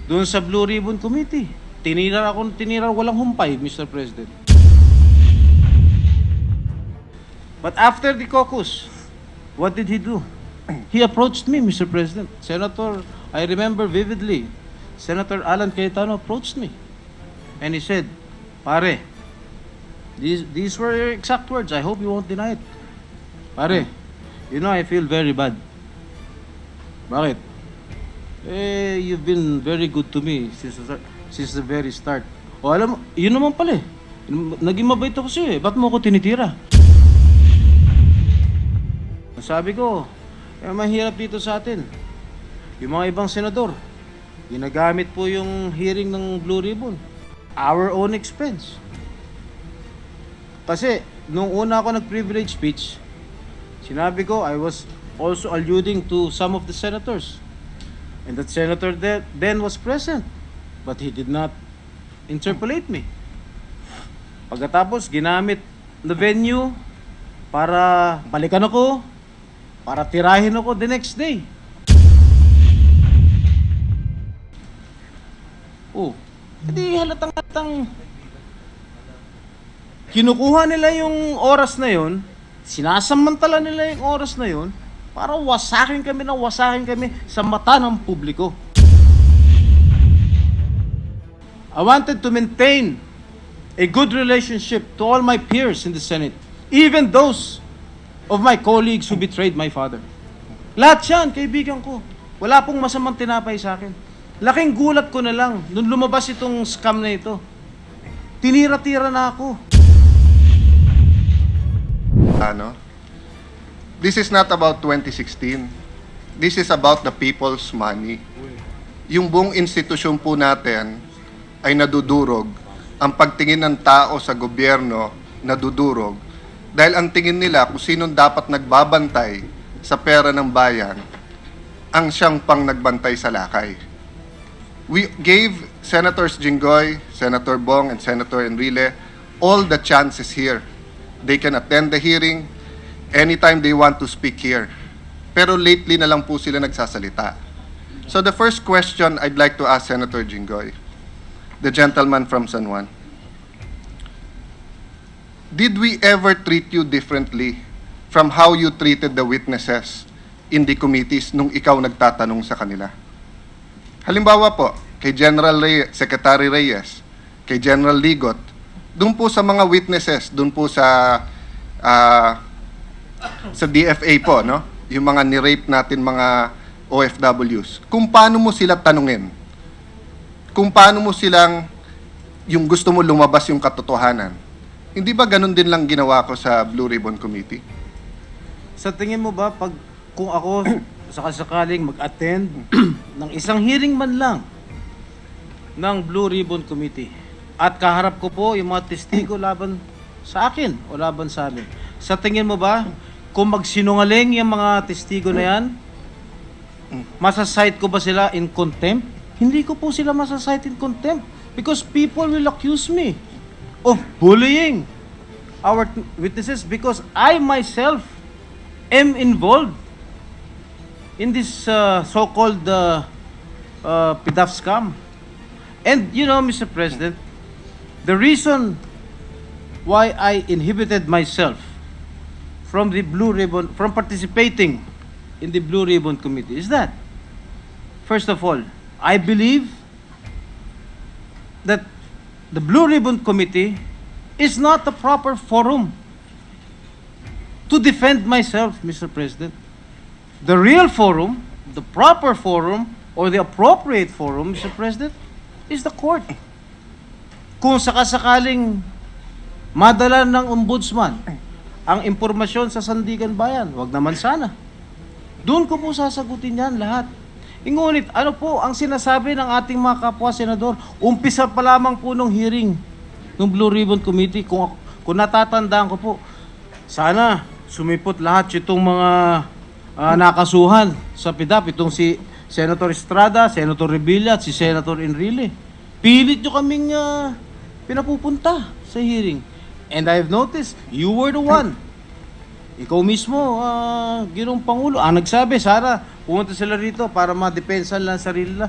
doon sa Blue Ribbon Committee. Tinira walang humpay, Mr. President. But after the caucus, what did he do? He approached me, Mr. President. Senator, I remember vividly, Senator Alan Cayetano approached me. And he said, pare, these were your exact words. I hope you won't deny it. Pare, you know, I feel very bad. Bakit? You've been very good to me since the very start. O alam mo, yun naman pala eh. Naging mabait ako sa'yo eh. Ba't mo ako tinitira? Sabi ko, mahirap dito sa atin. Yung mga ibang senador, ginagamit po yung hearing ng Blue Ribbon. Our own expense. Kasi, nung una ako nag-privilege speech, sinabi ko, I was also alluding to some of the senators. And that senator then was present. But he did not interpolate me. Pagkatapos, ginamit the venue para balikan ako, para tirahin ako the next day. Oh, hindi halatang kinukuha nila yung oras na yon, sinasamantala nila yung oras na yon para wasakin kami sa mata ng publiko. I wanted to maintain a good relationship to all my peers in the Senate, even those of my colleagues who betrayed my father. Lahat yan, kaibigan ko. Wala pong masamang tinapay sa akin. Laking gulat ko na lang nung lumabas itong scam na ito. Tinira-tira na ako. This is not about 2016. This is about the people's money. Yung buong institusyon po natin ay nadudurog. Ang pagtingin ng tao sa gobyerno nadudurog. Dahil ang tingin nila kung sinong dapat nagbabantay sa pera ng bayan, ang siyang pang nagbantay sa lakay. We gave Senators Jinggoy, Senator Bong, and Senator Enrile all the chances here. They can attend the hearing anytime they want to speak here. Pero lately na lang po sila nagsasalita. So the first question I'd like to ask Senator Jinggoy, the gentleman from San Juan. Did we ever treat you differently from how you treated the witnesses in the committees nung ikaw nagtatanong sa kanila? Halimbawa po, kay Secretary Reyes, kay General Ligot, doon po sa mga witnesses, doon po sa DFA po, no? Yung mga ni-rape natin mga OFWs. Kung paano mo sila tanungin? Kung paano mo silang, yung gusto mo lumabas yung katotohanan? Hindi ba ganun din lang ginawa ko sa Blue Ribbon Committee? Sa tingin mo ba, kung ako sakasakaling mag-attend ng isang hearing man lang ng Blue Ribbon Committee at kaharap ko po yung mga testigo laban sa akin o laban sa amin, sa tingin mo ba, kung magsinungaling yung mga testigo na yan, masasite ko ba sila in contempt? Hindi ko po sila masasite in contempt because people will accuse me of bullying our witnesses because I myself am involved in this so-called PDAF scam. And you know, Mr. President, the reason why I inhibited myself from the Blue Ribbon, from participating in the Blue Ribbon Committee is that, first of all, I believe that the Blue Ribbon Committee is not the proper forum to defend myself, Mr. President. The real forum, the proper forum, or the appropriate forum, Mr. President, is the court. Kung sakasakaling madala ng ombudsman ang impormasyon sa Sandigan Bayan, wag naman sana. Doon ko po sasagutin yan lahat. Ngunit, ano po ang sinasabi ng ating mga kapwa senador? Umpisa pa lamang po nung hearing ng Blue Ribbon Committee. Kung natatandaan ko po, sana sumipot lahat itong mga nakasuhan sa PDAP. Itong si Senator Estrada, Senator Revilla at si Senator Enrile. Pilit nyo kaming pinapupunta sa hearing. And I've noticed, you were the one. Ikaw mismo, Ginoong Pangulo, ang nagsabi, sana pumunta sila rito para madepensa lang sarili nila.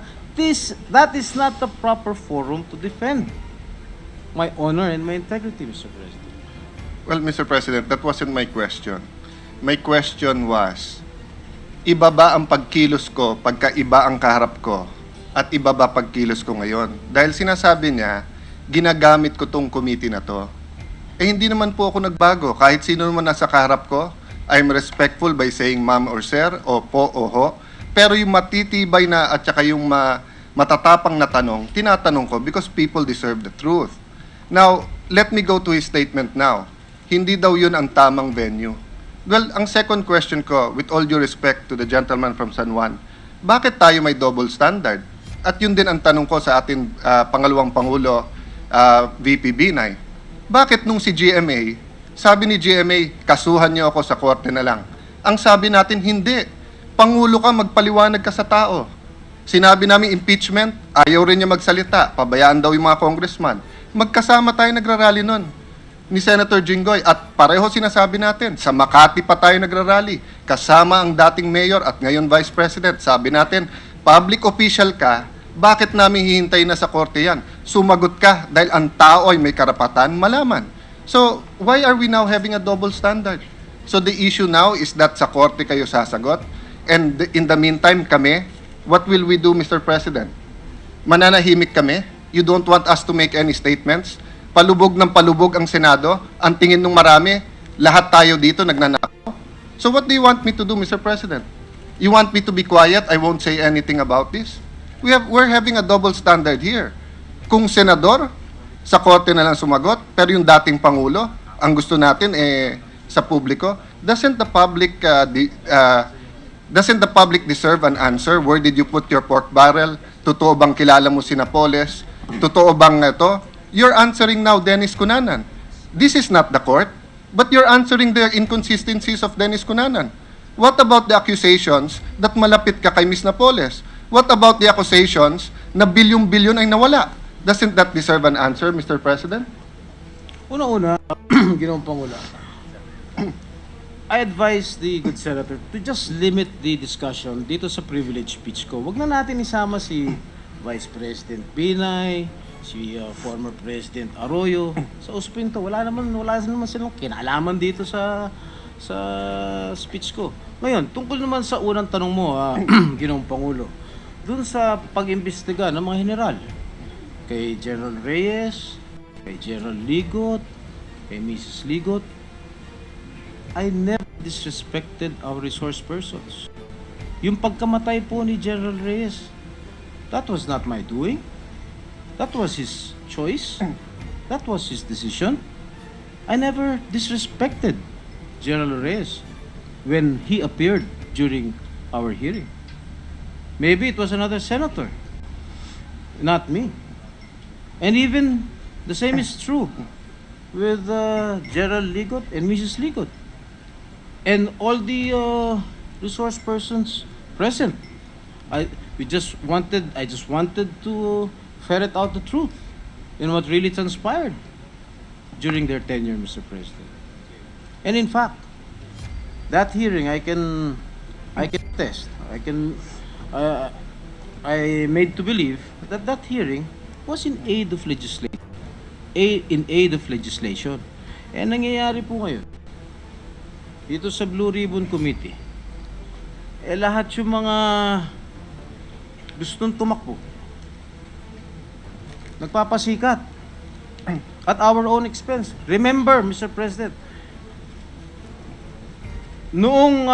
that is not the proper forum to defend my honor and my integrity, Mr. President. Well, Mr. President, that wasn't my question. My question was, iba ba ang pagkilos ko pagka iba ang kaharap ko at iba ba pagkilos ko ngayon? Dahil sinasabi niya, ginagamit ko tong committee na to. Eh hindi naman po ako nagbago. Kahit sino naman nasa kaharap ko, I'm respectful by saying ma'am or sir, o po o ho. Pero yung matitibay na at saka yung matatapang na tanong, tinatanong ko because people deserve the truth. Now, let me go to his statement now. Hindi daw yun ang tamang venue. Well, ang second question ko, with all due respect to the gentleman from San Juan, bakit tayo may double standard? At yun din ang tanong ko sa ating pangalawang Pangulo, VP Binay. Bakit nung si GMA, sabi ni GMA, kasuhan niyo ako sa korte na lang. Ang sabi natin, hindi. Pangulo ka, magpaliwanag ka sa tao. Sinabi namin impeachment, ayaw rin niya magsalita. Pabayaan daw yung mga congressman. Magkasama tayo nagrarally nun ni Senator Jinggoy. At pareho sinasabi natin, sa Makati pa tayo nagrarally. Kasama ang dating mayor at ngayon vice president. Sabi natin, public official ka, bakit namin hihintay na sa korte yan? Sumagot ka dahil ang tao ay may karapatan malaman. So, why are we now having a double standard? So, the issue now is that sa korte kayo sasagot. And in the meantime, kami, what will we do, Mr. President? Mananahimik kami? You don't want us to make any statements? Palubog ng palubog ang Senado? Ang tingin ng marami, lahat tayo dito nagnanakaw? So, what do you want me to do, Mr. President? You want me to be quiet? I won't say anything about this? We're having a double standard here. Kung senador, sa korte na lang sumagot, pero yung dating Pangulo, ang gusto natin sa publiko, doesn't the public deserve an answer? Where did you put your pork barrel? Totoo bang kilala mo si Napoles? Totoo bang ito? You're answering now Dennis Cunanan. This is not the court, but you're answering the inconsistencies of Dennis Cunanan. What about the accusations that malapit ka kay Ms. Napoles? What about the accusations na bilyon-bilyon ay nawala? Doesn't that deserve an answer, Mr. President? Una-una, Ginoong Pangulo, I advise the good senator to just limit the discussion dito sa privilege speech ko. Wag na natin isama si Vice President Binay, si former President Arroyo sa usapin to. Wala naman silang kinalaman dito sa speech ko. Ngayon, tungkol naman sa unang tanong mo, Ginoong Pangulo, dun sa pag-imbestiga ng mga general, kay General Reyes, kay General Ligot, kay Mrs. Ligot, I never disrespected our resource persons. Yung pagkamatay po ni General Reyes, that was not my doing. That was his choice. That was his decision. I never disrespected General Reyes when he appeared during our hearing. Maybe it was another senator, not me. And even the same is true with General Ligot and Mrs. Ligot and all the resource persons present. I just wanted to ferret out the truth in what really transpired during their tenure, Mr. President. And in fact, that hearing I can attest. I made to believe that hearing was in aid of legislation. Eh, nangyayari po ngayon, dito sa Blue Ribbon Committee, lahat yung mga gustong tumakbo, nagpapasikat at our own expense. Remember, Mr. President, noong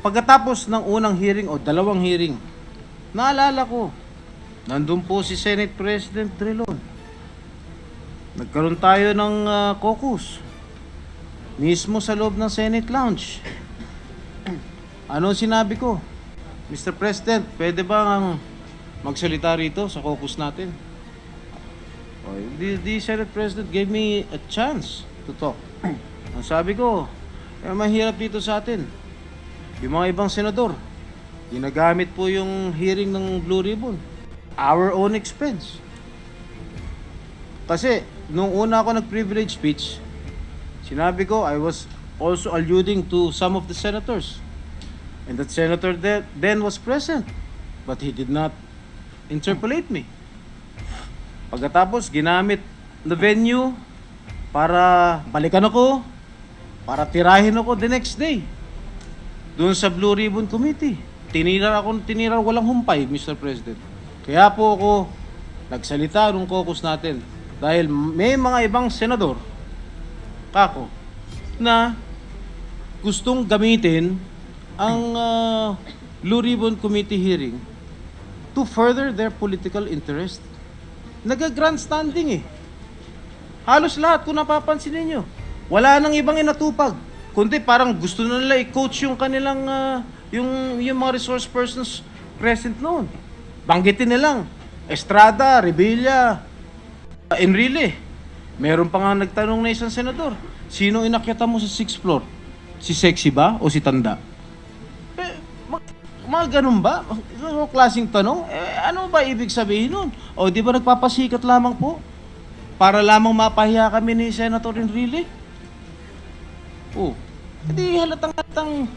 pagkatapos ng unang hearing o dalawang hearing, naalala ko, nandun po si Senate President Drilon. Nagkaroon tayo ng caucus mismo sa loob ng Senate Lounge. Ano sinabi ko? Mr. President, pwede bang magsalita rito sa caucus natin? The Senate President gave me a chance to talk. Ang sabi ko, mahirap dito sa atin. Yung mga ibang senador, ginagamit po yung hearing ng Blue Ribbon. Our own expense. Kasi, nung una ako nag-privilege speech, sinabi ko, I was also alluding to some of the senators. And that senator then was present. But he did not interpolate me. Pagkatapos, ginamit the venue para balikan ako, para tirahin ako the next day. Doon sa Blue Ribbon Committee. Tinira walang humpay, Mr. President. Kaya po ako nagsalita nung caucus natin. Dahil may mga ibang senador, kako, na gustong gamitin ang Blue Ribbon Committee hearing to further their political interest. Nag-grandstanding eh. Halos lahat kung napapansin ninyo. Wala nang ibang inatupag. Kundi parang gusto na nila i-coach yung kanilang, yung mga resource persons present noon. Banggitin nilang Estrada, Revilla, Enrile. Meron pa nga nagtanong na isang senador, sino inakyatan mo sa 6th floor? Si Sexy ba o si Tanda? Mga ganun ba? Ano klaseng tanong? Ano ba ibig sabihin nun? O di ba nagpapasikat lamang po? Para lamang mapahiya kami ni Senator Enrile? Hindi halatang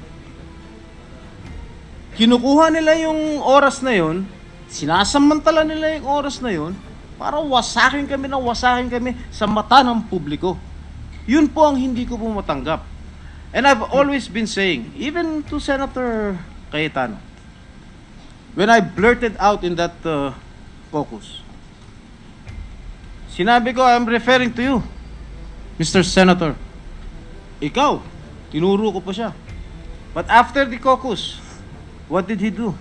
kinukuha nila yung oras na yon, sinasamantala nila yung oras na yon para wasakin kami sa mata ng publiko. Yun po ang hindi ko po matanggap. And I've always been saying, even to Senator Cayetano, when I blurted out in that caucus, sinabi ko, I'm referring to you, Mr. Senator. Ikaw, tinuro ko pa siya. But after the caucus, what did he do?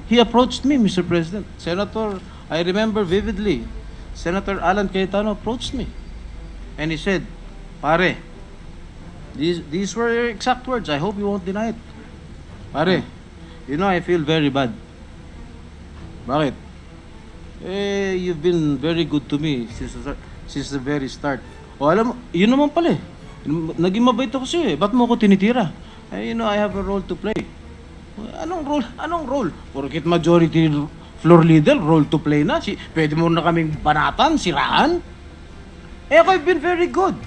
He approached me, Mr. President. Senator, I remember vividly, Senator Alan Cayetano approached me. And he said, pare, these were your exact words. I hope you won't deny it. Pare, you know, I feel very bad. Bakit? You've been very good to me since the very start. O alam mo, yun naman pala eh. Naging mabait ako sa'yo eh. Ba't mo ako tinitira? You know, I have a role to play. Anong role? Anong role? Porkit majority floor leader, role to play na. Pwede mo na kaming banatan, siraan. I've been very good.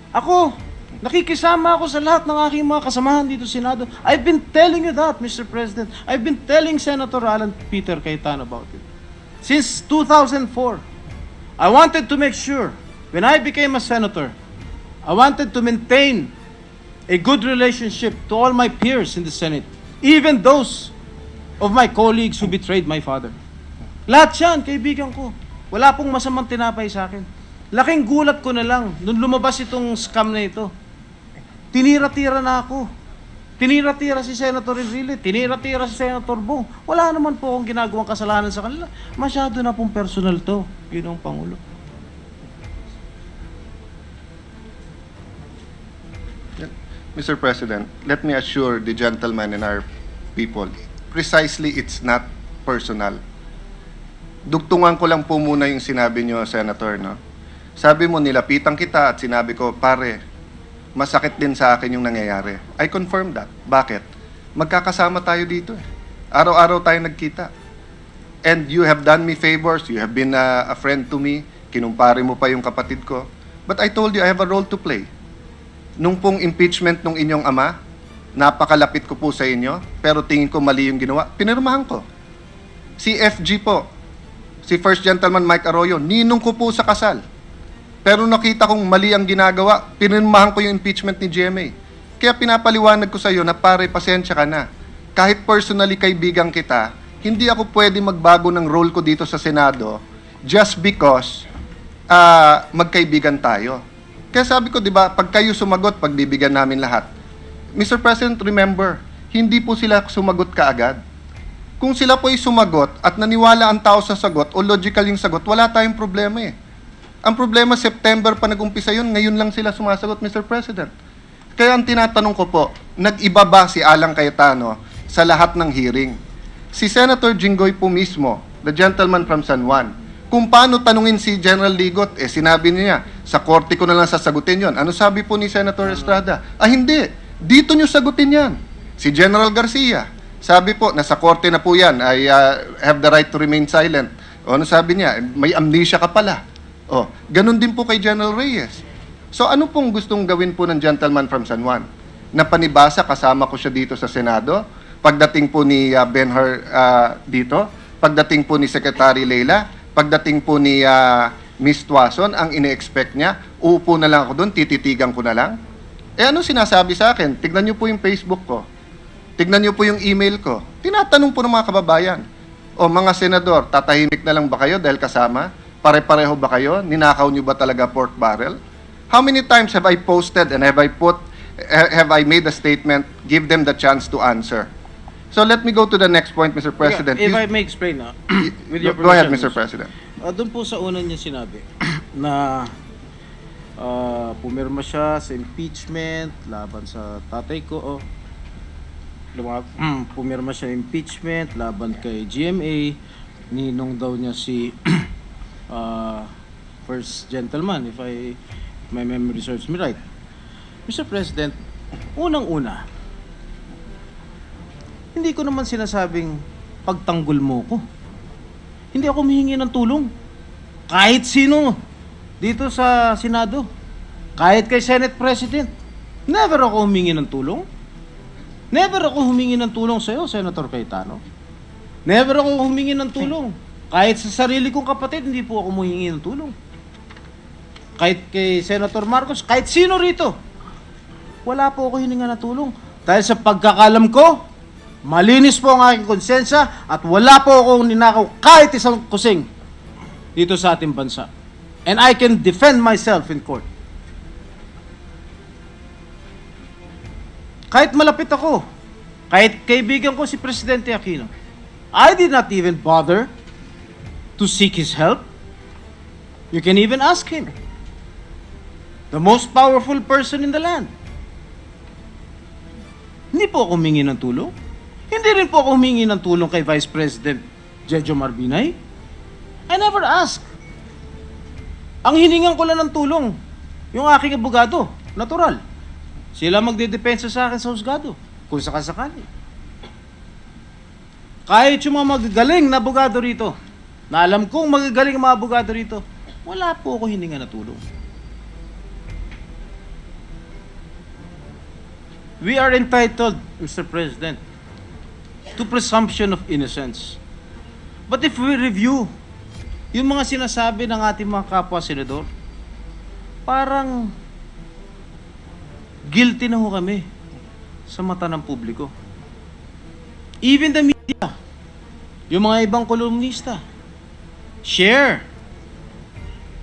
Ako, nakikisama ako sa lahat ng aking mga kasamahan dito sa Senado. I've been telling you that, Mr. President. I've been telling Senator Alan Peter Cayetano about it. Since 2004, I wanted to make sure, when I became a senator, I wanted to maintain a good relationship to all my peers in the Senate, even those of my colleagues who betrayed my father. Lahat yan, kaibigan ko. Wala pong masamang tinapay sa akin. Laking gulat ko na lang nung lumabas itong scam na ito. Tinira-tira na ako. Tinira-tira si Senator Enrile, tinira-tira si Senator Bong. Wala naman po akong ginagawang kasalanan sa kanila. Masyado na pong personal to, Ginoong Pangulo. Mr. President, let me assure the gentleman and our people, precisely it's not personal. Dugtungan ko lang po muna yung sinabi niyo, Senator, no? Sabi mo, nilapitan kita at sinabi ko, pare, masakit din sa akin yung nangyayari. I confirm that. Bakit? Magkakasama tayo dito eh. Araw-araw tayo nagkita. And you have done me favors, you have been a friend to me, kinumpare mo pa yung kapatid ko. But I told you, I have a role to play. Nung pong impeachment nung inyong ama, napakalapit ko po sa inyo, pero tingin ko mali yung ginawa, pinirmahan ko. Si FG po, si First Gentleman Mike Arroyo, ninong ko po sa kasal. Pero nakita kong mali ang ginagawa, pinirmahan ko yung impeachment ni GMA. Kaya pinapaliwanag ko sa iyo na pare, pasensya ka na. Kahit personally kaibigan kita, hindi ako pwede magbago ng role ko dito sa Senado just because magkaibigan tayo. Kaya sabi ko, di ba, pag kayo sumagot, pagbibigyan namin lahat. Mr. President, remember, hindi po sila sumagot kaagad. Kung sila po ay sumagot at naniwala ang tao sa sagot o logical yung sagot, wala tayong problema eh. Ang problema, September pa nag-umpisa yun, ngayon lang sila sumasagot, Mr. President. Kaya ang tinatanong ko po, nag-iba ba si Alan Cayetano sa lahat ng hearing? Si Senator Jinggoy po mismo, the gentleman from San Juan, kung paano tanungin si General Ligot, sinabi niya, sa korte ko na lang sasagutin yon. Ano sabi po ni Senator Estrada? Hindi. Dito nyo sagutin yan. Si General Garcia, sabi po, nasa korte na po yan, I have the right to remain silent. O ano sabi niya? May amnesia ka pala. O, ganun din po kay General Reyes. So ano pong gustong gawin po ng gentleman from San Juan? Na panibasa, kasama ko siya dito sa Senado? pagdating po ni Benhur dito, pagdating po ni Secretary Leila, pagdating po ni Miss Tuason, ang ine-expect niya, uupo na lang ako doon, tititigan ko na lang. Eh ano sinasabi sa akin? Tignan niyo po yung Facebook ko. Tignan niyo po yung email ko. Tinatanong po ng mga kababayan. O mga senador, tatahimik na lang ba kayo dahil kasama? Pare-pareho ba kayo? Ninakaw niyo ba talaga pork barrel? How many times have I posted and have I made a statement, give them the chance to answer? So let me go to the next point, Mr. President. If I may explain, with your Go ahead, permission, Mr. President. Doon po sa una niya sinabi na pumirma siya sa impeachment laban sa tatay ko. Pumirma siya ng impeachment laban kay GMA. Ninong daw niya si first gentleman, if my memory serves me right. Mr. President, unang-una, hindi ko naman sinasabing pagtanggol mo ko. Hindi ako humihingi ng tulong. Kahit sino dito sa Senado. Kahit kay Senate President. Never ako humingi ng tulong. Never ako humingi ng tulong sa'yo, Senator Cayetano. Never ako humingi ng tulong. Kahit sa sarili kong kapatid, hindi po ako humingi ng tulong. Kahit kay Senator Marcos, kahit sino rito, wala po ako hininga ng tulong. Dahil sa pagkakalam ko, malinis po ang aking konsensya at wala po akong ninakaw kahit isang kusing dito sa ating bansa. And I can defend myself in court. Kahit malapit ako, kahit kaibigan ko si Presidente Aquino, I did not even bother to seek his help. You can even ask him. The most powerful person in the land. Hindi po ako humingi ng tulong. Hindi rin po ako humingi ng tulong kay Vice President Jejo Marbinay. I never asked. Ang hiningan ko lang ng tulong, yung aking abogado, natural. Sila magdedepensa sa akin sa husgado, kung sakasakali. Kahit yung mga magagaling na abogado rito, na alam kong magagaling ang mga abogado rito, wala po ako hininga na tulong. We are entitled, Mr. President, to presumption of innocence. But if we review yung mga sinasabi ng ating mga kapwa-senador, parang guilty na ho kami sa mata ng publiko. Even the media, yung mga ibang kolumnista, share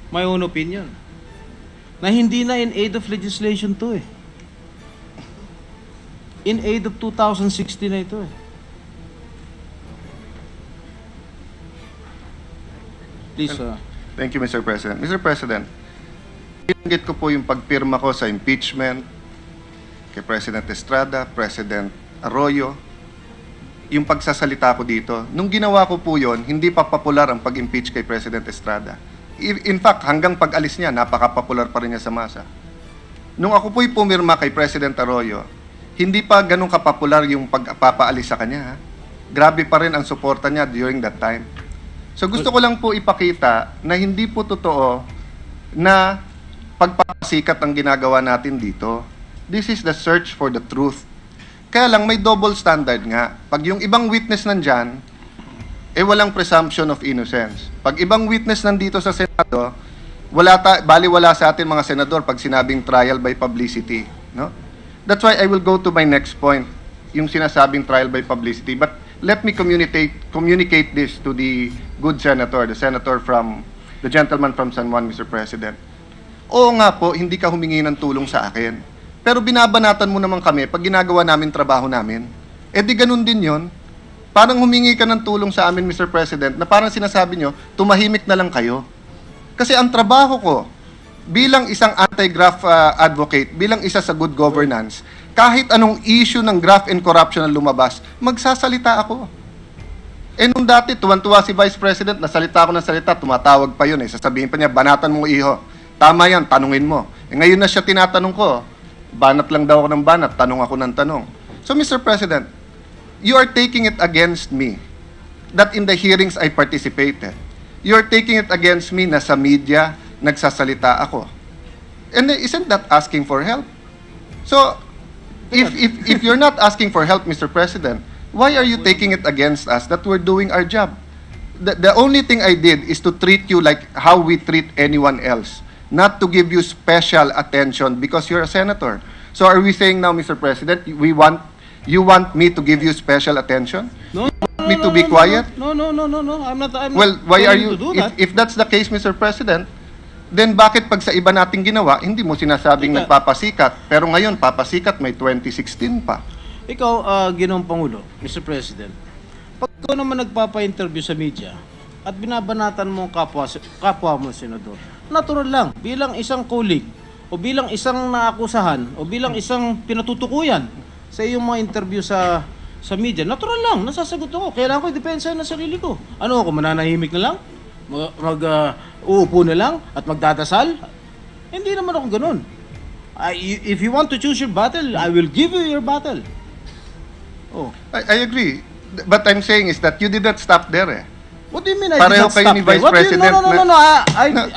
my own opinion na hindi na in aid of legislation to eh. In aid of 2016 na ito eh. Please, Thank you, Mr. President. Mr. President, inanggit ko po yung pagpirma ko sa impeachment kay President Estrada, President Arroyo, yung pagsasalita ko dito. Nung ginawa ko po yun, hindi pa popular ang pag-impeach kay President Estrada. In fact, hanggang pag-alis niya, napaka-popular pa rin niya sa masa. Nung ako po'y pumirma kay President Arroyo, hindi pa ganun kapopular yung pagpapaalis sa kanya. Ha? Grabe pa rin ang suporta niya during that time. So gusto ko lang po ipakita na hindi po totoo na pagpapasikat ang ginagawa natin dito. This is the search for the truth. Kaya lang may double standard nga. Pag yung ibang witness nandyan, walang presumption of innocence. Pag ibang witness nandito sa Senado, baliwala sa atin mga senador pag sinabing trial by publicity. No? That's why I will go to my next point, yung sinasabing trial by publicity. But let me communicate this to the good senator, the gentleman from San Juan, Mr. President. Oo nga po, hindi ka humingi ng tulong sa akin. Pero binabanatan mo naman kami pag ginagawa namin trabaho namin. Di ganun din yon. Parang humingi ka ng tulong sa amin, Mr. President, na parang sinasabi nyo, tumahimik na lang kayo. Kasi ang trabaho ko, bilang isang anti-graft advocate, bilang isa sa good governance, kahit anong issue ng graft and corruption na lumabas, magsasalita ako. Nung dati, tuwan-tuwa si Vice President, nasalita ako ng salita, tumatawag pa yun. Sasabihin pa niya, banatan mo iho. Tama yan, tanungin mo. Ngayon na siya tinatanong ko, banat lang daw ako ng banat, tanong ako ng tanong. So, Mr. President, you are taking it against me that in the hearings I participated. You are taking it against me na sa media, nagsasalita ako. And isn't that asking for help? So, if you're not asking for help, Mr. President, Why are you taking it against us that we're doing our job? The only thing I did is to treat you like how we treat anyone else, not to give you special attention because you're a senator. So are we saying now, Mr. President, you want me to give you special attention? No, Me to be quiet? No. I'm not. Well, why are telling you, to do that. if that's the case, Mr. President, then bakit pag sa iba nating ginawa, hindi mo sinasabing Teka. nagpapasikat, pero ngayon papasikat may 2016 pa. Ikaw, Ginoong Pangulo, Mr. President, pag ikaw naman nagpapa-interview sa media at binabanatan mo ang kapwa mo, Senador, natural lang, bilang isang colleague, o bilang isang naakusahan, o bilang isang pinatutukuyan sa iyong mga interview sa media, natural lang, nasasagot ako. Kailangan ko i-depensa ng sarili ko. Ano ako, mananahimik na lang? Uupo na lang at magdadasal? Hindi naman ako ganun. If you want to choose your battle, I will give you your battle. Oh. I agree. But I'm saying is that you did not stop there eh. What do you mean I Pareho did not kayo stop ni there? Vice What do you, President no, na-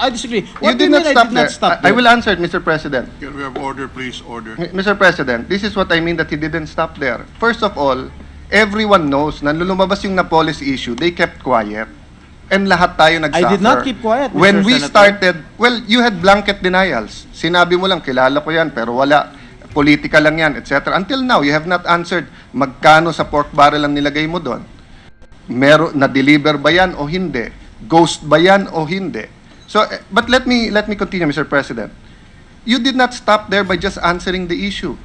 I disagree. What You do you did mean not I stop did not there. stop I there? will answer it, Mr. President. Can we have order, please? Order. Mr. President, this is what I mean that he didn't stop there. First of all, everyone knows na nung lumabas yung Napoles issue, they kept quiet. And lahat tayo nagsuffer. I did not keep quiet, Mr. When we Senator. started, well, you had blanket denials. Sinabi mo lang, kilala ko yan, pero wala. Politika lang yan, etc. Until now, you have not answered magkano sa pork barrel ang nilagay mo doon. Na-deliver ba yan o hindi? Ghost ba yan o hindi? So, but let me continue, Mr. President. You did not stop there by just answering the issue.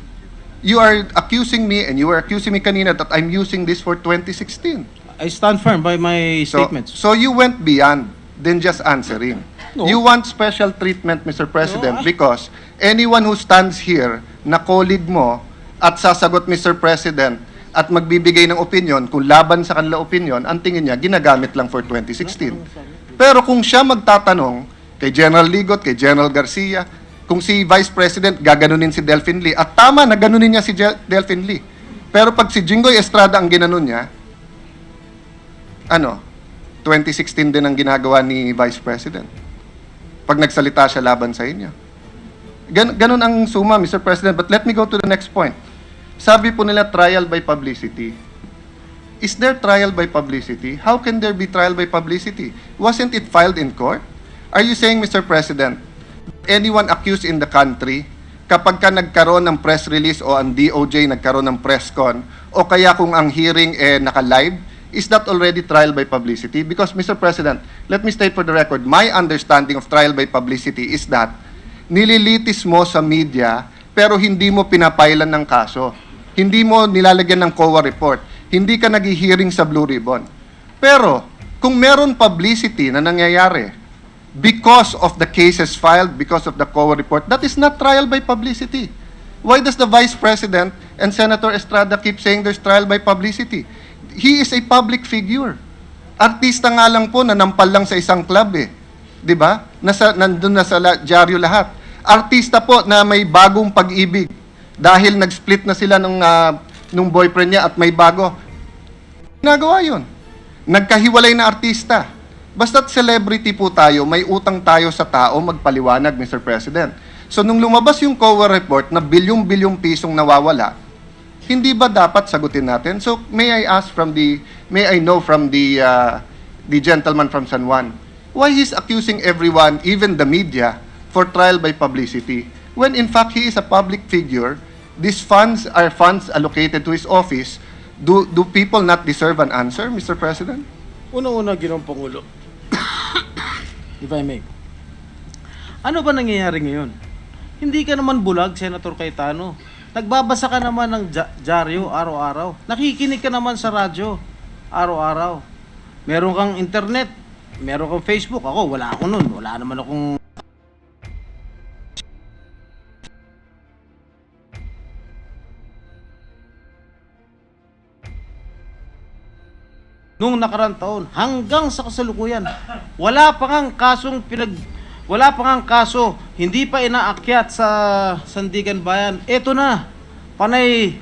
You are accusing me, and you were accusing me kanina that I'm using this for 2016. I stand firm by my So, statements. so you went beyond than just answering. No. You want special treatment, Mr. President, No, because anyone who stands here na colleague mo at sasagot, Mr. President, at magbibigay ng opinion, kung laban sa kanila opinion, ang tingin niya, ginagamit lang for 2016. Pero kung siya magtatanong kay General Ligot, kay General Garcia, kung si Vice President gaganunin si Delphine Lee, at tama na ganunin niya si Delphine Lee. Pero pag si Jinggoy Estrada ang ginanon niya, 2016 din ang ginagawa ni Vice President. Pag nagsalita siya laban sa inyo. Ganun ang suma, Mr. President. But let me go to the next point. Sabi po nila trial by publicity. Is there trial by publicity? How can there be trial by publicity? Wasn't it filed in court? Are you saying, Mr. President, anyone accused in the country, kapag ka nagkaroon ng press release o ang DOJ nagkaroon ng press con, o kaya kung ang hearing naka-live, is that already trial by publicity? Because, Mr. President, let me state for the record, my understanding of trial by publicity is that nililitis mo sa media pero hindi mo pinapailan ng kaso. Hindi mo nilalagyan ng COA report. Hindi ka nag-hearing sa Blue Ribbon. Pero, kung meron publicity na nangyayari because of the cases filed, because of the COA report, that is not trial by publicity. Why does the Vice President and Senator Estrada keep saying there's trial by publicity? He is a public figure. Artista nga lang po, nanampal lang sa isang club eh. 'Di ba? Nandun na sa dyaryo lahat. Artista po na may bagong pag-ibig dahil nag-split na sila nung boyfriend niya at may bago. Ginagawa 'yun. Nagkahiwalay na artista. Basta't celebrity po tayo, may utang tayo sa tao magpaliwanag, Mr. President. So nung lumabas yung COA report na bilyong-bilyong pisong nawawala, hindi ba dapat sagutin natin? So may I know from the gentleman from San Juan, why he's accusing everyone, even the media, for trial by publicity, when in fact he is a public figure? These funds are funds allocated to his office. Do people not deserve an answer, Mr. President? Una-una, Ginoong Pangulo. If I may. Ano ba nangyayari ngayon? Hindi ka naman bulag, Senator Cayetano. Nagbabasa ka naman ng dyaryo araw-araw. Nakikinig ka naman sa radyo araw-araw. Meron kang internet, meron kang Facebook. Ako, wala ako nun. Wala naman akong... Nung nakarang taon, hanggang sa kasalukuyan, wala pa ngang kaso, hindi pa inaakyat sa Sandigan Bayan. Ito na, panay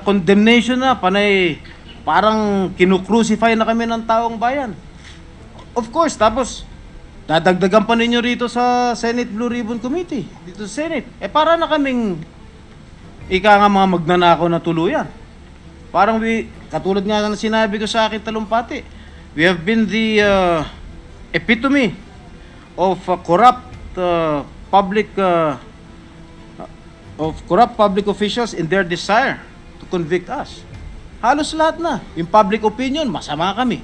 condemnation na, parang kinukrucify na kami ng taong bayan. Of course, tapos, dadagdagan pa ninyo rito sa Senate Blue Ribbon Committee, dito sa Senate. Para na kaming, ika nga mga magnanakaw na tuluyan. Parang katulad nga ng sinabi ko sa akin talumpati, we have been the epitome of corrupt public officials in their desire to convict us. Halos lahat na. Yung public opinion, masama kami.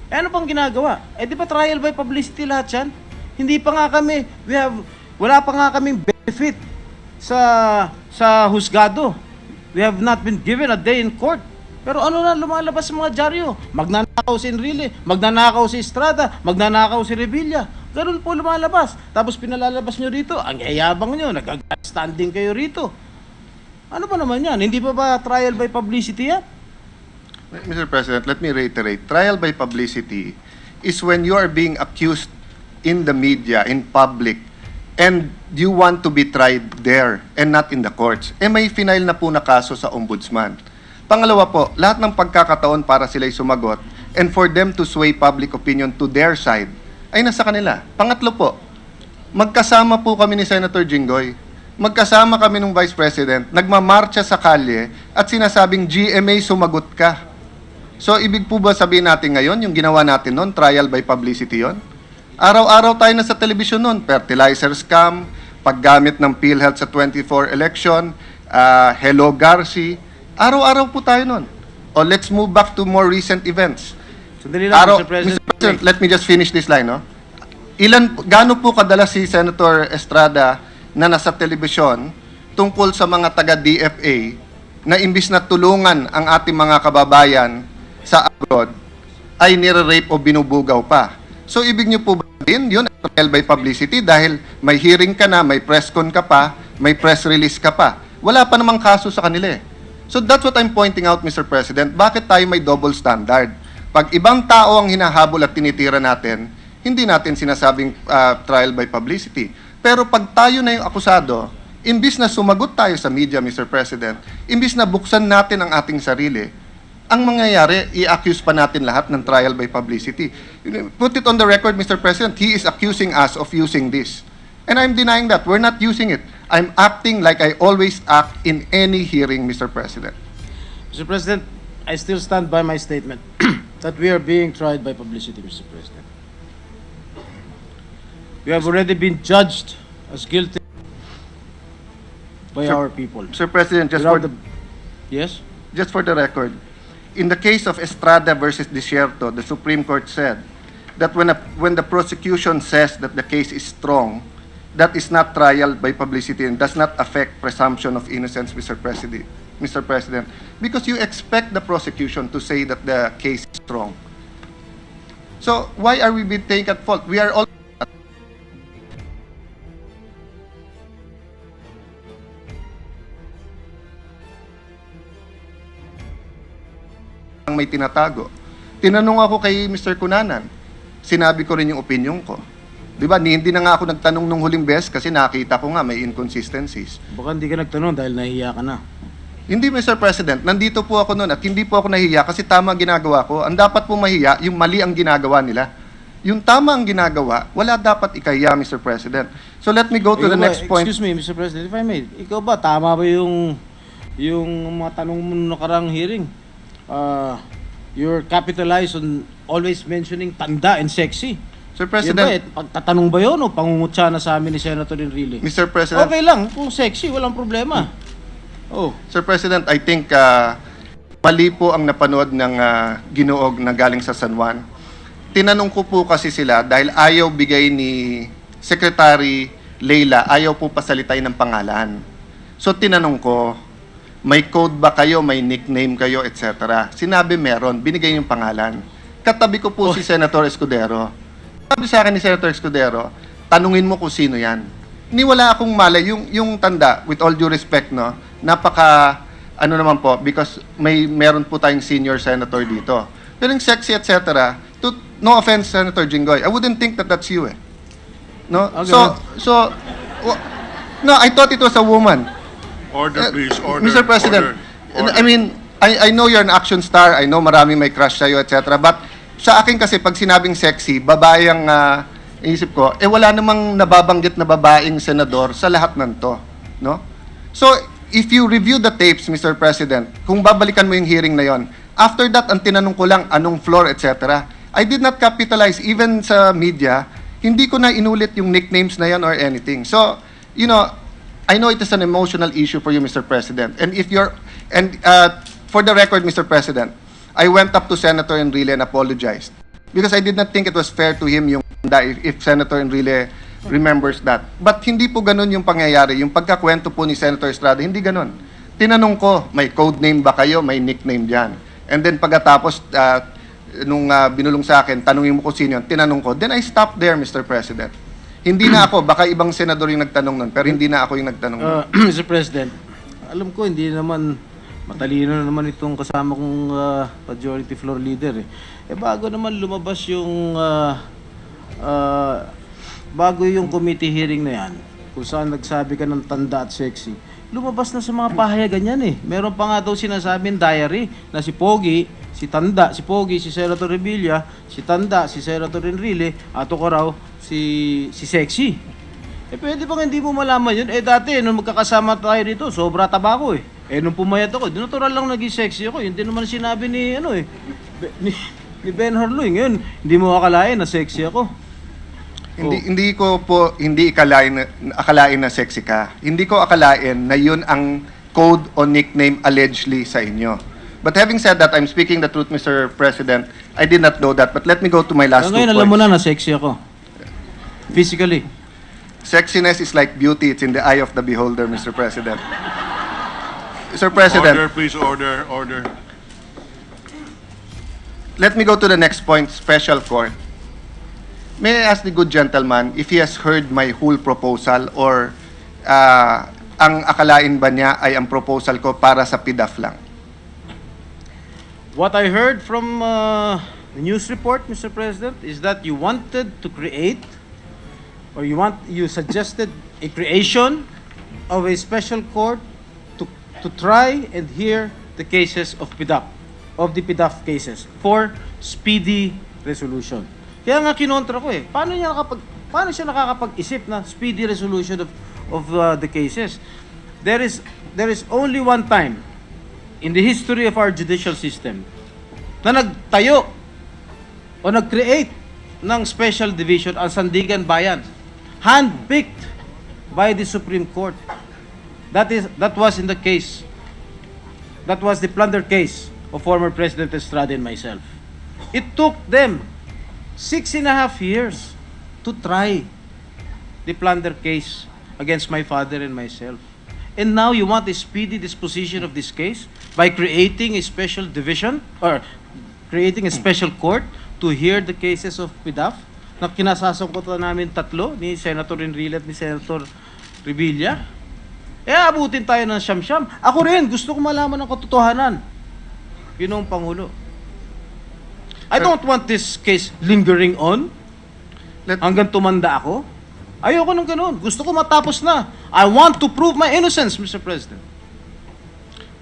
Eh, ano pang ginagawa? Eh, di ba trial by publicity lahat yan? Hindi pa nga kami, wala pa nga kaming benefit sa husgado. We have not been given a day in court. Pero ano na lumalabas sa mga dyaryo? Magnanakaw si Enrile, magnanakaw si Estrada, magnanakaw si Revilla. Ganun po lumalabas. Tapos pinalalabas nyo rito, ang yayabang nyo, nag-standing kayo rito. Ano ba naman yan? Hindi pa ba trial by publicity yan? Mr. President, let me reiterate. Trial by publicity is when you are being accused in the media, in public, and you want to be tried there and not in the courts. Eh may final na po na kaso sa ombudsman. Pangalawa po, lahat ng pagkakataon para sila'y sumagot and for them to sway public opinion to their side ay nasa kanila. Pangatlo po, magkasama po kami ni Senator Jinggoy. Magkasama kami ng Vice President, nagmamarcha sa kalye at sinasabing GMA sumagot ka. So ibig po ba sabihin natin ngayon, yung ginawa natin noon, trial by publicity yon? Araw-araw tayo na sa television noon, fertilizer scam, paggamit ng PhilHealth sa 24 election, Hello Garci. Araw-araw po tayo noon. O let's move back to more recent events. Sandali lang, Mr. President. Mr. President, let me just finish this line, no? Gaano po kadalas si Senator Estrada na nasa telebisyon tungkol sa mga taga-DFA na imbis na tulungan ang ating mga kababayan sa abroad, ay nire-rape o binubugaw pa. So, ibig niyo po ba din, yun, trial by publicity dahil may hearing ka na, may press con ka pa, may press release ka pa. Wala pa namang kaso sa kanila eh. So, that's what I'm pointing out, Mr. President. Bakit tayo may double standard? Pag ibang tao ang hinahabol at tinitira natin, hindi natin sinasabing trial by publicity. Pero pag tayo na yung akusado, imbis na sumagot tayo sa media, Mr. President, imbis na buksan natin ang ating sarili, ang mangyayari, i-accuse pa natin lahat ng trial by publicity. Put it on the record, Mr. President, he is accusing us of using this. And I'm denying that. We're not using it. I'm acting like I always act in any hearing, Mr. President. Mr. President, I still stand by my statement that we are being tried by publicity, Mr. President. We have already been judged as guilty by Sir- our people. Mr. President, Yes? just for the record, in the case of Estrada versus Desierto, the Supreme Court said that when the prosecution says that the case is strong, that is not trial by publicity and does not affect presumption of innocence, Mr. President, because you expect the prosecution to say that the case is strong. So why are we being taken at fault? We are all ang may tinatago. Tinanong ako kay Mr. Cunanan. Sinabi ko rin yung opinion ko. Di ba? Hindi na nga ako nagtanong nung huling beses kasi nakita ko nga may inconsistencies. Baka hindi ka nagtanong dahil nahihiya ka na. Hindi, Mr. President. Nandito po ako noon at hindi po ako nahihiya kasi tama ang ginagawa ko. Ang dapat po mahiya, yung mali ang ginagawa nila. Yung tama ang ginagawa, wala dapat ikahiya, Mr. President. So let me go to the next point. Excuse me, Mr. President, if I may. Ikaw ba, tama ba yung mga tanong mo nung nakarang hearing? You're capitalized on always mentioning tanda and sexy. Sir Yan ba, President, pagtatanong ba yun o pangungutya na sa amin ni Senator Enrile? Mr. President, Okay lang, kung sexy, walang problema. Oh, Sir President, I think mali po ang napanood ng Ginoog na galing sa San Juan. Tinanong ko po kasi sila dahil ayaw bigay ni Secretary Leila, ayaw po pasalitay ng pangalan. So tinanong ko, may code ba kayo, may nickname kayo, etc. Sinabi meron, binigay yung pangalan. Katabi ko po si Senator Escudero. Sabi sa akin ni Senator Escudero, tanungin mo kung sino yan. Ni wala akong malay, yung tanda, with all due respect, no, napaka, ano naman po, because meron po tayong senior senator dito. Pero yung sexy, etc., no offense, Senator Jinggoy, I wouldn't think that that's you, eh. No? Okay. No, I thought it was a woman. Order, please, order. Mr. President, order. I mean, I know you're an action star, I know maraming may crush sa'yo, etc. But sa akin kasi, pag sinabing sexy, babae ang isip ko, wala namang nababanggit na babaeng senador sa lahat ng to. No? So, if you review the tapes, Mr. President, kung babalikan mo yung hearing na yon, after that, ang tinanong ko lang, anong floor, etc. I did not capitalize, even sa media, hindi ko na inulit yung nicknames na yan or anything. So, you know, I know it is an emotional issue for you, Mr. President. And for the record, Mr. President, I went up to Senator Enrile and apologized because I did not think it was fair to him yung if Senator Enrile remembers that. But hindi po ganun yung pangyayari. Yung pagkakwento po ni Senator Estrada, hindi ganun. Tinanong ko, may code name ba kayo? May nickname dyan. And then pagkatapos, nung binulong sa akin, tanungin mo ko sino yun, tinanong ko. Then I stopped there, Mr. President. Hindi na ako, baka ibang senador yung nagtanong nun, pero hindi na ako yung nagtanong nun. Mr. President, alam ko hindi naman matalino na naman itong kasama kong majority floor leader eh. Bago naman lumabas yung bago yung committee hearing na yan, kung saan nagsabi ka ng tanda at sexy, lumabas na sa mga pahayagan yan eh. Meron pa nga daw sinasabing diary na si Pogi, si Tanda, si Pogi, si Senator Revilla, si Tanda, si Senator Enrile, ato ko raw, si Sexy. Pwede bang hindi mo malaman yun? Dati, nung magkakasama tayo dito, sobra taba ko eh. Nung pumayat ako, natural lang naging sexy ako. Yun din naman sinabi ni, ni Ben Harloy. Ngayon, hindi mo akalain na sexy ako. Hindi ko po akalain na sexy ka. Hindi ko akalain na yun ang code o nickname allegedly sa inyo. But having said that, I'm speaking the truth, Mr. President. I did not know that. But let me go to my last two Ngayon, points. alam mo na sexy ako. Physically. Sexiness is like beauty. It's in the eye of the beholder, Mr. President. Mr. President. Order, please, order. Let me go to the next point, special court. May I ask the good gentleman if he has heard my whole proposal or ang akalain ba niya ay ang proposal ko para sa PDAF lang? What I heard from the news report, Mr. President, is that you wanted to create, or you suggested a creation of a special court to try and hear the cases of PDAP, of the PDAF cases, for speedy resolution. Kaya nga kinontra ko eh. Paano siya nakakapag-isip na speedy resolution of the cases? There is only one time in the history of our judicial system na nagtayo o nag-create ng special division ang Sandigan Bayan, handpicked by the Supreme Court. That was in the case. That was the plunder case of former President Estrada and myself. It took them 6.5 years to try the plunder case against my father and myself. And now you want a speedy disposition of this case by creating a special division or creating a special court to hear the cases of PDAF na kinasasangkutan namin tatlo, ni Senator Enrile at ni Senator Revilla. Abutin tayo ng siyam-siyam. Ako rin, gusto ko malaman ng katotohanan. Ginoong Pangulo. I don't want this case lingering on hanggang tumanda ako. Ayoko ng ganun. Gusto ko matapos na. I want to prove my innocence, Mr. President.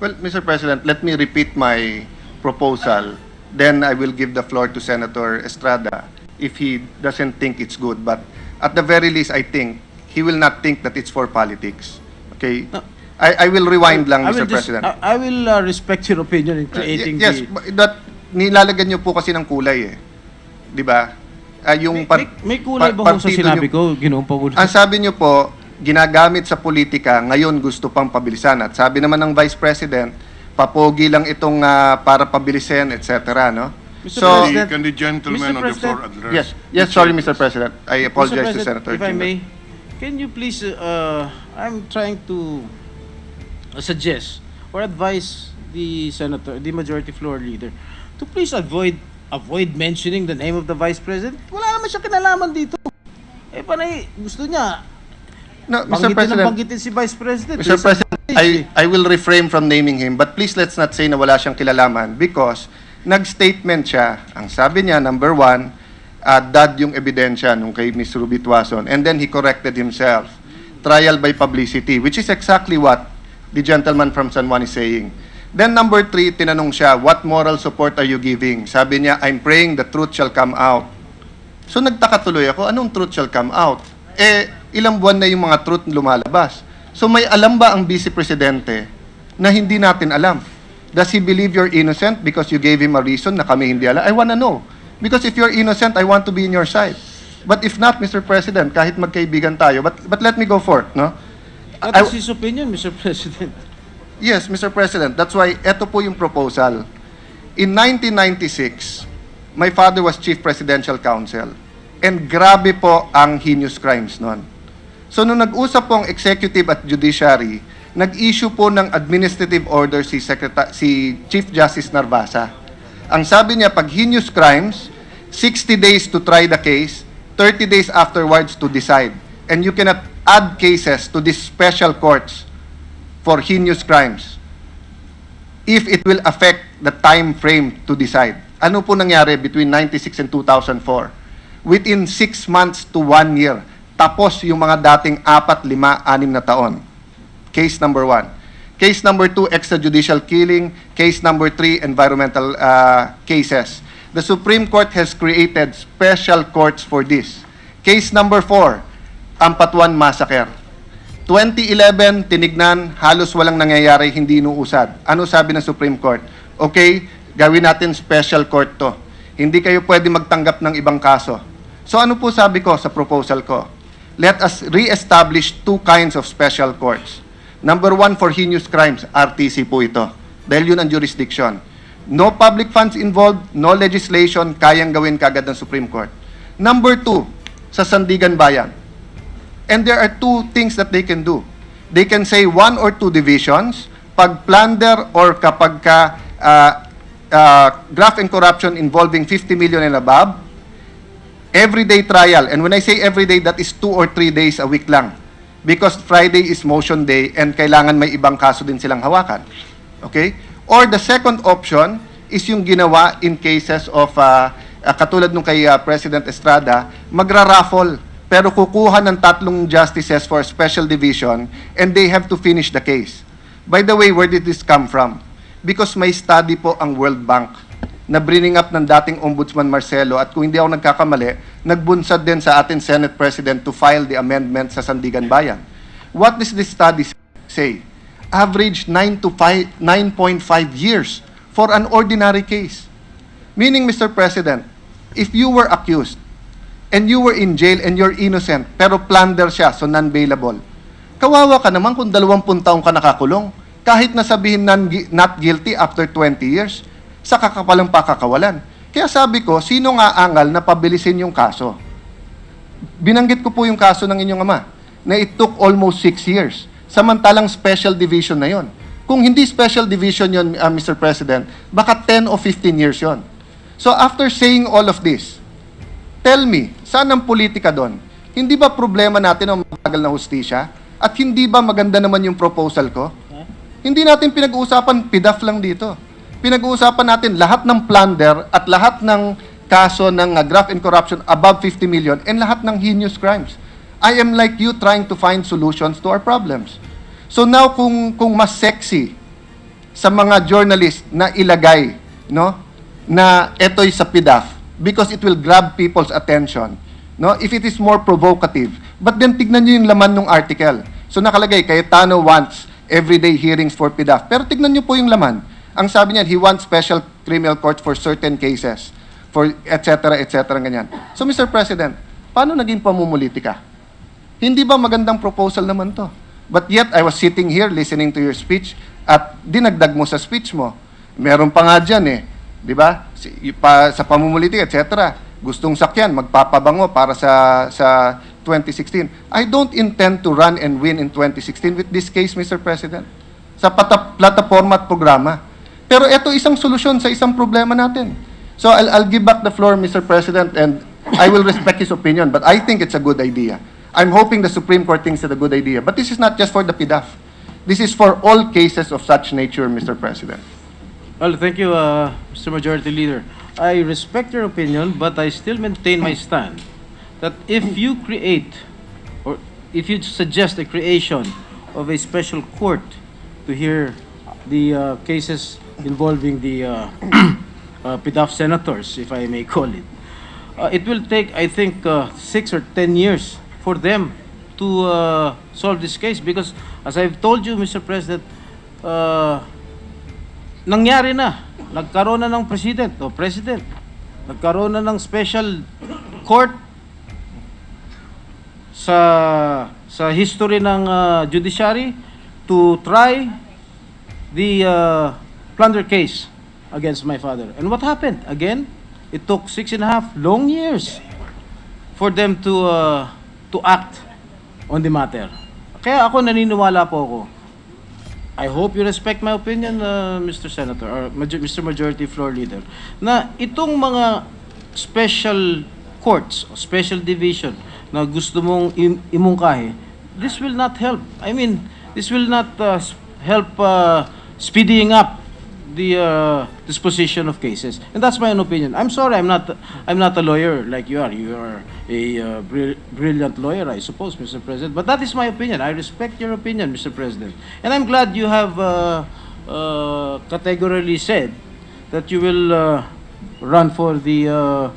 Well, Mr. President, let me repeat my proposal. Then I will give the floor to Senator Estrada if he doesn't think it's good. But at the very least, I think he will not think that it's for politics. Okay? No. I will rewind lang, Mr. President. I will respect your opinion in creating yes, that nilalagyan niyo po kasi ng kulay eh. 'Di ba? May kulay ba sa sinabi ko, Ginoong Pangulo? Ang sabi niyo po, ginagamit sa politika, ngayon gusto pang pabilisan. At sabi naman ng Vice President, papogi lang itong para pabilisin, etc. No? Mr. So, President, Can the gentleman Mr. on the floor President, address? yes, sorry, Mr. President. I Mr. apologize to President, Senator if I Jinggoy. may, can you please, I'm trying to suggest or advise the senator, the majority floor leader, to please avoid mentioning the name of the Vice President. Wala naman siya kinalaman dito. Panay, gusto niya, No, Mr. President, banggitin si Vice President. Mr. President, I will refrain from naming him, but please let's not say na wala siyang kilalaman because nag-statement siya. Ang sabi niya, number one, dad yung ebidensya nung kay Ms. Ruby Tuason. And then he corrected himself. Trial by publicity, which is exactly what the gentleman from San Juan is saying. Then number 3, tinanong siya, what moral support are you giving? Sabi niya, I'm praying the truth shall come out. So nagtaka tuloy ako, anong truth shall come out? Ilang buwan na yung mga truth lumalabas. So may alam ba ang Vice Presidente na hindi natin alam? Does he believe you're innocent because you gave him a reason na kami hindi alam? I want to know. Because if you're innocent, I want to be in your side. But if not, Mr. President, kahit magkaibigan tayo, but let me go forth, no? That is his opinion, Mr. President. Yes, Mr. President. That's why ito po yung proposal. In 1996, my father was Chief Presidential Counsel. And grabe po ang heinous crimes noon. So nung nag-usap po ang executive at judiciary, nag-issue po ng administrative order si Chief Justice Narvasa. Ang sabi niya, pag heinous crimes, 60 days to try the case, 30 days afterwards to decide. And you cannot add cases to these special courts for heinous crimes if it will affect the time frame to decide. Ano po nangyari between 96 and 2004? Within 6 months to 1 year, tapos yung mga dating 4, 5, 6 na taon. Case number 1. Case number 2, extrajudicial killing. Case number 3, environmental cases. The Supreme Court has created special courts for this. Case number 4, Ampatuan Massacre. 2011, tinignan, halos walang nangyayari, hindi inuusad. Ano sabi ng Supreme Court? Okay, gawin natin special court to. Hindi kayo pwede magtanggap ng ibang kaso. So ano po sabi ko sa proposal ko? Let us re-establish 2 kinds of special courts. Number 1, for heinous crimes, RTC po ito. Dahil yun ang jurisdiction. No public funds involved, no legislation, kayang gawin kagad ng Supreme Court. Number 2, sa Sandigan Bayan. And there are 2 things that they can do. They can say 1 or 2 divisions, pag plunder or kapag graft and corruption involving 50 million and above, everyday trial. And when I say everyday, that is 2 or 3 days a week lang. Because Friday is motion day and kailangan may ibang kaso din silang hawakan. Okay? Or the second option is yung ginawa in cases of, katulad nung kay President Estrada, magra-raffle. Pero kukuha ng 3 justices for special division and they have to finish the case. By the way, where did this come from? Because may study po ang World Bank na bringing up ng dating Ombudsman Marcelo at kung hindi ako nagkakamali, nagbunsad din sa ating Senate President to file the amendment sa Sandigan Bayan. What does this study say? Average 9.5 years for an ordinary case. Meaning, Mr. President, if you were accused and you were in jail and you're innocent, pero plunder siya, so non-bailable, kawawa ka naman kung 20 taong ka nakakulong. Kahit nasabihin not guilty after 20 years, sa kakapalang pakakawalan. Kaya sabi ko, sino nga angal na pabilisin yung kaso? Binanggit ko po yung kaso ng inyong ama, na it took almost 6 years. Samantalang special division na yon. Kung hindi special division yon, Mr. President, baka 10 o 15 years yon. So after saying all of this, tell me, saan ang politika doon? Hindi ba problema natin ang mabagal na hustisya? At hindi ba maganda naman yung proposal ko? Hindi natin pinag-uusapan, PDAF lang dito. Pinag-uusapan natin lahat ng plunder at lahat ng kaso ng graft and corruption above 50 million and lahat ng heinous crimes. I am like you trying to find solutions to our problems. So now kung mas sexy sa mga journalist na ilagay, no, na eto'y sa PDAF because it will grab people's attention, no, if it is more provocative. But then tignan niyo yung laman ng article. So nakalagay, Cayetano wants everyday hearings for PDAF. Pero tignan niyo po yung laman. Ang sabi niya, he wants special criminal court for certain cases, for etc., ganyan. So, Mr. President, paano naging pamumuliti ka? Hindi ba magandang proposal naman to? But yet, I was sitting here listening to your speech at dinagdag mo sa speech mo. Meron pa nga dyan eh. Di ba? Sa pamumuliti, etc. Gustong sakyan, magpapabango para sa 2016. I don't intend to run and win in 2016 with this case, Mr. President. Sa plataforma at programa. Pero ito isang solusyon sa isang problema natin. So I'll give back the floor, Mr. President, and I will respect his opinion, but I think it's a good idea. I'm hoping the Supreme Court thinks it's a good idea. But this is not just for the PDAF. This is for all cases of such nature, Mr. President. Well, thank you, Mr. Majority Leader. I respect your opinion, but I still maintain my stand that if you create or if you suggest the creation of a special court to hear the cases involving the PDAF senators, if I may call it, it will take, I think, 6 or 10 years for them to solve this case because As I've told you, Mr. President, nangyari na. Nagkaroon na ng president. Nagkaroon na ng special court sa history ng judiciary to try the plunder case against my father. And what happened? Again, it took 6.5 long years for them to act on the matter. Kaya ako naniniwala po ako. I hope you respect my opinion, Mr. Senator, or Mr. Majority Floor Leader, na itong mga special courts, o special division na gusto mong imungkahi, this will not help. I mean, this will not help speeding up the disposition of cases. And that's my own opinion. I'm sorry, I'm not a lawyer like you are. You are a brilliant lawyer, I suppose, Mr. President. But that is my opinion. I respect your opinion, Mr. President. And I'm glad you have categorically said that you will run for the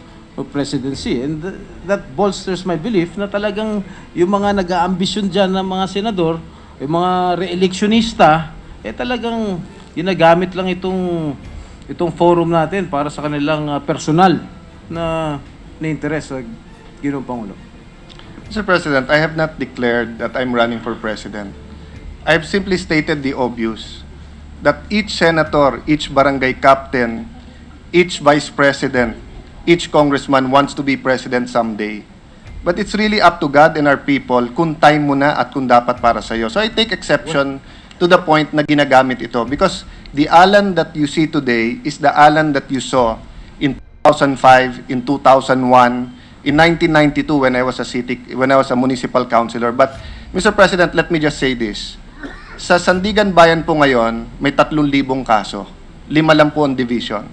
presidency. And that bolsters my belief na talagang yung mga nag-aambisyon dyan ng mga senador, yung mga re-electionista, talagang ginagamit lang itong forum natin para sa kanilang personal na interes sa Ginoong Pangulo. Mr. President, I have not declared that I'm running for president. I have simply stated the obvious, that each senator, each barangay captain, each vice president, each congressman wants to be president someday. But it's really up to God and our people kung time mo na at kung dapat para sa'yo. So I take exception to the point na ginagamit ito, because the Alan that you see today is the Alan that you saw in 2005, in 2001, in 1992 when I was a municipal councilor. But Mr. President, let me just say this. Sa Sandigan Bayan po ngayon, may 3,000 kaso. 5 lang po ang division.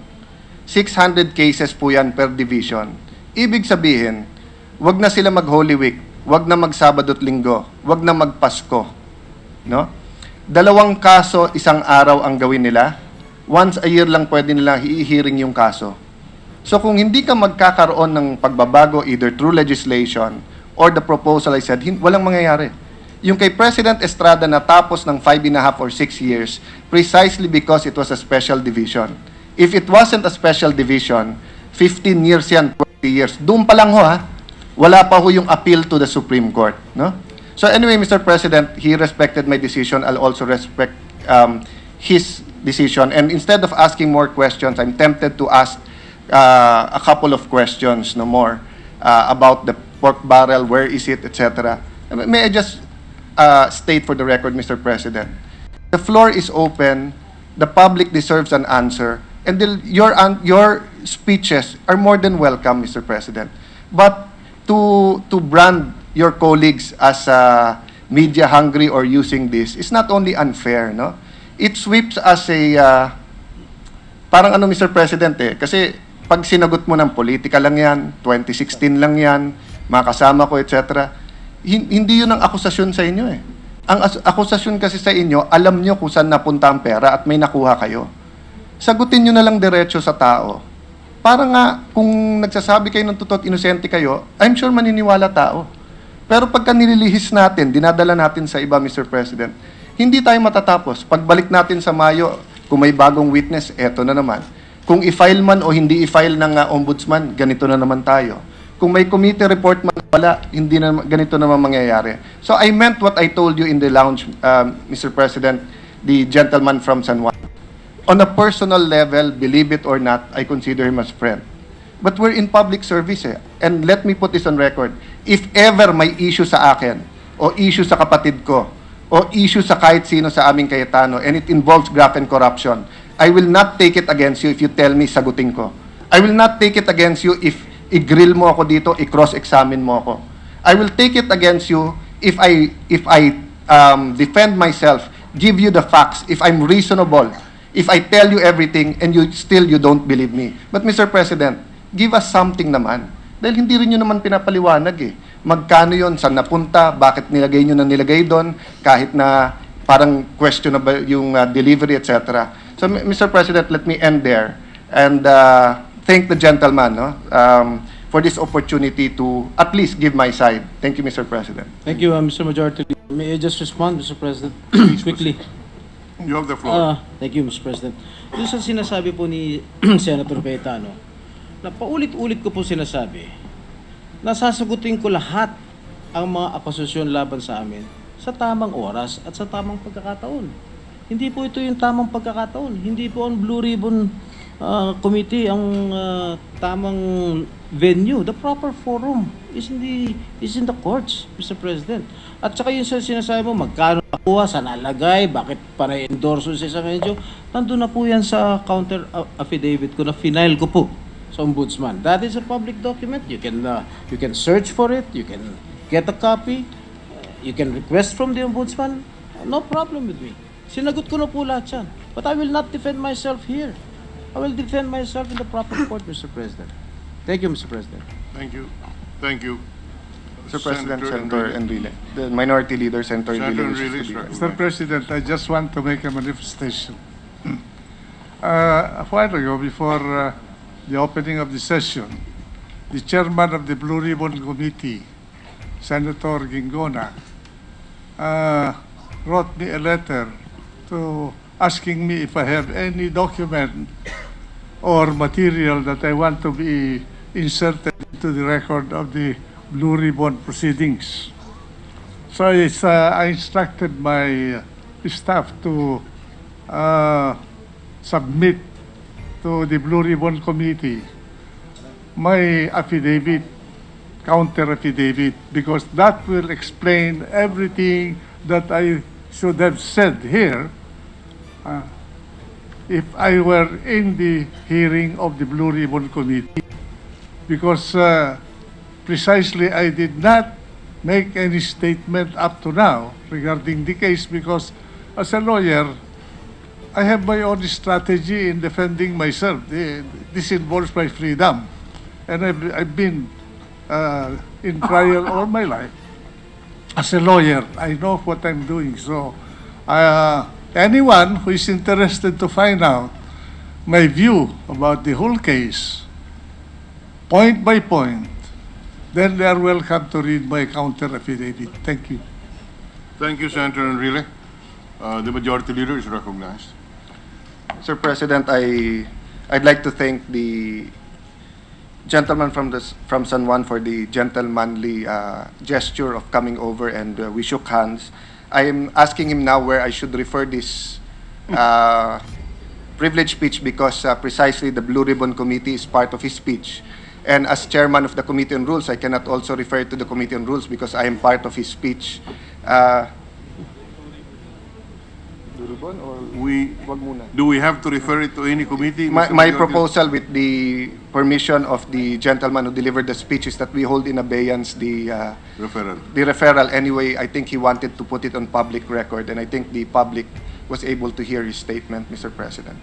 600 cases po yan per division. Ibig sabihin, wag na sila mag-Holy Week, wag na mag-Sabado at Linggo, wag na mag-Pasko. No? 2 kaso, isang araw ang gawin nila. Once a year lang pwede nila i-hearing yung kaso. So kung hindi ka magkakaroon ng pagbabago either through legislation or the proposal I said, walang mangyayari. Yung kay President Estrada natapos ng 5.5 or 6 years precisely because it was a special division. If it wasn't a special division, 15 years yan, 20 years. Doon pa lang ho ha, wala pa ho yung appeal to the Supreme Court. No? So anyway, Mr. President, he respected my decision. I'll also respect his decision. And instead of asking more questions, I'm tempted to ask a couple of questions no more about the pork barrel, where is it, etc. May I just state for the record, Mr. President, the floor is open. The public deserves an answer. And your speeches are more than welcome, Mr. President. But to brand your colleagues as media hungry or using this is not only unfair, no? It sweeps as a parang ano, Mr. President, kasi pag sinagot mo ng politika lang yan, 2016 lang yan, mga kasama ko, etc., hindi yun ang akusasyon sa inyo eh. Ang akusasyon kasi sa inyo, alam nyo kung saan napunta ang pera at may nakuha kayo. Sagutin nyo na lang diretso sa tao. Para nga, kung nagsasabi kayo ng totoo at inosente kayo, I'm sure maniniwala tao. Pero pagka nililihis natin, dinadala natin sa iba, Mr. President, hindi tayo matatapos. Pagbalik natin sa Mayo, kung may bagong witness, eto na naman. Kung i-file man o hindi i-file ng ombudsman, ganito na naman tayo. Kung may committee report man, wala, hindi na ganito naman mangyayari. So I meant what I told you in the lounge, Mr. President, the gentleman from San Juan. On a personal level, believe it or not, I consider him as friend. But we're in public service eh. And let me put this on record. If ever may issue sa akin, o issue sa kapatid ko, o issue sa kahit sino sa aming Cayetano, and it involves graft and corruption, I will not take it against you if you tell me sagutin ko. I will not take it against you if i-grill mo ako dito, i-cross-examine mo ako. I will take it against you if I defend myself, give you the facts, if I'm reasonable, if I tell you everything and you don't believe me. But Mr. President, give us something naman. Dahil hindi rin nyo naman pinapaliwanag eh. Magkano yon, saan napunta, bakit nilagay nyo na nilagay doon, kahit na parang questionable yung delivery, etc. So Mr. President, let me end there and thank the gentleman for this opportunity to at least give my side. Thank you, Mr. President. Thank you, Mr. Majority may I just respond, Mr. President? Quickly. You have the floor. Thank you, Mr. President. Doon sa sinasabi po ni Senator Cayetano, na paulit-ulit ko po sinasabi, na sasagutin ko lahat ang mga akusasyon laban sa amin sa tamang oras at sa tamang pagkakataon. Hindi po ito yung tamang pagkakataon. Hindi po ang Blue Ribbon Committee ang tamang venue. The proper forum is in the courts, Mr. President. At saka yung sinasabi mo, magkano nakuha, saan nalagay, bakit para endorso sa isang medyo, nandun na po yan sa counter affidavit ko na final ko po sa ombudsman. That is a public document. You can search for it, you can get a copy, you can request from the ombudsman. No problem with me. Sinagot ko na po lahat yan. But I will not defend myself here. I will defend myself in the proper court, Mr. President. Thank you, Mr. President. Thank you. Thank you. Mr. President, Senator Enrile. Enrile. The Minority Leader, Senator Senator Enrile. Enrile wishes is to be recognized. Mr. President, I just want to make a manifestation. A while ago, before the opening of the session, the chairman of the Blue Ribbon Committee, Senator Gingona, wrote me a letter to asking me if I have any document or material that I want to be inserted into the record of the Blue Ribbon proceedings. So I instructed my staff to submit to the Blue Ribbon Committee my affidavit, counter affidavit, because that will explain everything that I should have said here if I were in the hearing of the Blue Ribbon Committee. Because precisely I did not make any statement up to now regarding the case, because as a lawyer, I have my own strategy in defending myself. This involves my freedom. And I've been in trial all my life. As a lawyer, I know what I'm doing. So anyone who is interested to find out my view about the whole case, point by point, then they are welcome to read my counter affidavit. Thank you. Thank you, Senator Enrile. The Majority Leader is recognized. Sir President, I'd like to thank the gentleman from San Juan for the gentlemanly gesture of coming over, and we shook hands. I am asking him now where I should refer this privilege speech, because precisely the Blue Ribbon Committee is part of his speech. And as chairman of the Committee on Rules, I cannot also refer to the Committee on Rules because I am part of his speech. Do we have to refer it to any committee? My Mr. Majority? proposal, with the permission of the gentleman who delivered the speech, is that we hold in abeyance the Referral. referral. Anyway, I think he wanted to put it on public record, and I think the public was able to hear his statement, Mr. President.